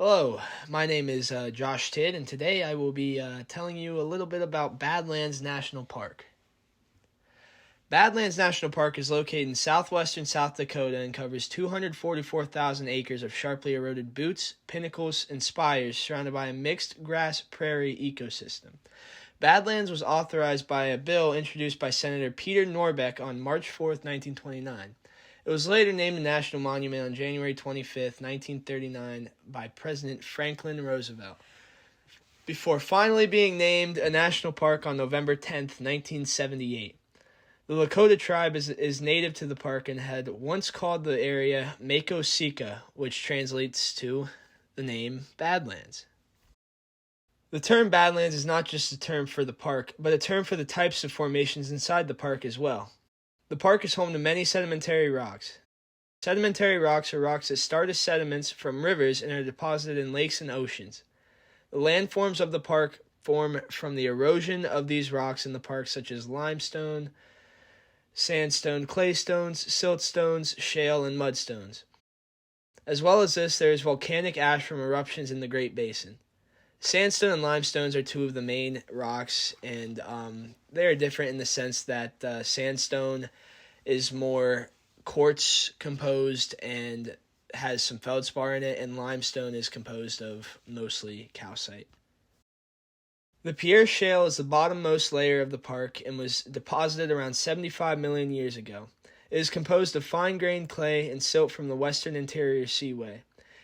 Hello, my name is Josh Tidd, and today I will be telling you a little bit about Badlands National Park. Badlands National Park is located in southwestern South Dakota and covers 244,000 acres of sharply eroded buttes, pinnacles, and spires surrounded by a mixed grass prairie ecosystem. Badlands was authorized by a bill introduced by Senator Peter Norbeck on March 4, 1929. It was later named a national monument on January 25, 1939 by President Franklin Roosevelt, before finally being named a national park on November 10, 1978. The Lakota tribe is native to the park and had once called the area Mako-Sika, which translates to the name Badlands. The term Badlands is not just a term for the park, but a term for the types of formations inside the park as well. The park is home to many sedimentary rocks. Sedimentary rocks are rocks that start as sediments from rivers and are deposited in lakes and oceans. The landforms of the park form from the erosion of these rocks in the park, such as limestone, sandstone, claystones, siltstones, shale, and mudstones. As well as this, there is volcanic ash from eruptions in the Great Basin. Sandstone and limestones are two of the main rocks, and they are different in the sense that sandstone is more quartz composed and has some feldspar in it, and limestone is composed of mostly calcite. The Pierre Shale is the bottommost layer of the park and was deposited around 75 million years ago. It is composed of fine-grained clay and silt from the western interior seaway.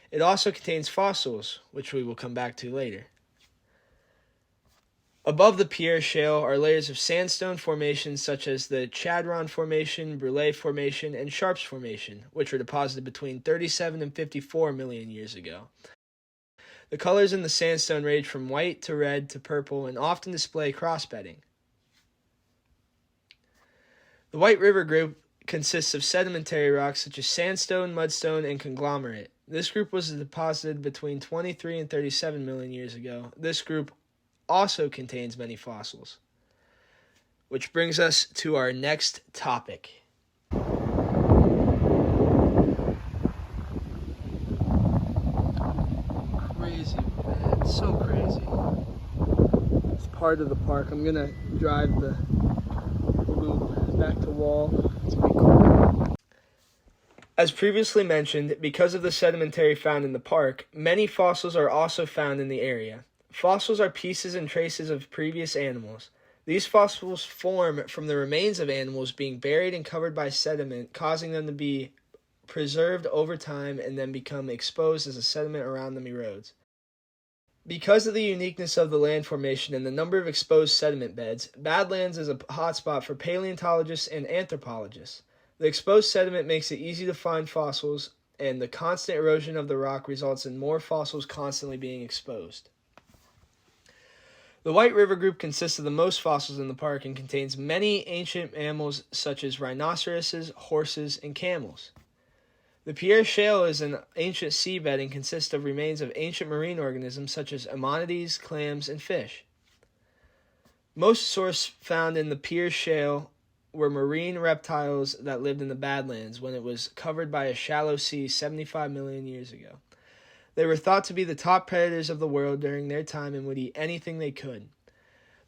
It also contains fossils, which we will come back to later. Above the Pierre Shale are layers of sandstone formations such as the Chadron Formation, Brule Formation, and Sharps Formation, which were deposited between 37 and 54 million years ago. The colors in the sandstone range from white to red to purple and often display cross-bedding. The White River Group consists of sedimentary rocks such as sandstone, mudstone, and conglomerate. This group was deposited between 23 and 37 million years ago. This group also contains many fossils. Which brings us to our next topic. Crazy, man. It's so crazy. It's part of the park. I'm going to drive the loop back to Wall. It's going to be cool. As previously mentioned, because of the sedimentary found in the park, many fossils are also found in the area. Fossils are pieces and traces of previous animals. These fossils form from the remains of animals being buried and covered by sediment, causing them to be preserved over time and then become exposed as the sediment around them erodes. Because of the uniqueness of the land formation and the number of exposed sediment beds, Badlands is a hotspot for paleontologists and anthropologists. The exposed sediment makes it easy to find fossils, and the constant erosion of the rock results in more fossils constantly being exposed. The White River Group consists of the most fossils in the park and contains many ancient mammals such as rhinoceroses, horses, and camels. The Pierre Shale is an ancient seabed and consists of remains of ancient marine organisms such as ammonites, clams, and fish. Most sources found in the Pierre Shale were marine reptiles that lived in the Badlands when it was covered by a shallow sea 75 million years ago. They were thought to be the top predators of the world during their time and would eat anything they could.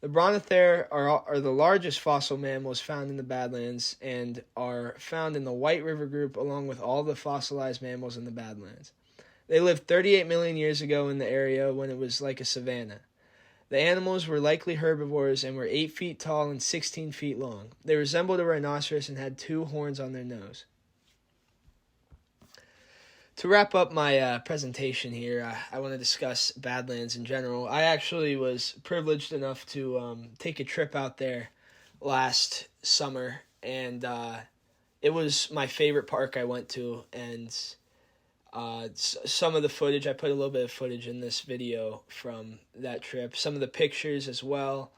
The brontothera are the largest fossil mammals found in the Badlands and are found in the White River Group along with all the fossilized mammals in the Badlands. They lived 38 million years ago in the area when it was like a savanna. The animals were likely herbivores and were 8 feet tall and 16 feet long. They resembled a rhinoceros and had 2 horns on their nose. To wrap up my presentation here, I want to discuss Badlands in general. I actually was privileged enough to take a trip out there last summer, and it was my favorite park I went to, and some of the footage, I put a little bit of footage in this video from that trip, some of the pictures as well.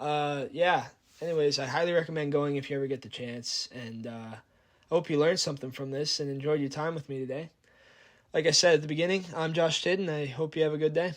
Anyways, I highly recommend going if you ever get the chance, and I hope you learned something from this and enjoyed your time with me today. Like I said at the beginning, I'm Josh Tidd, and I hope you have a good day.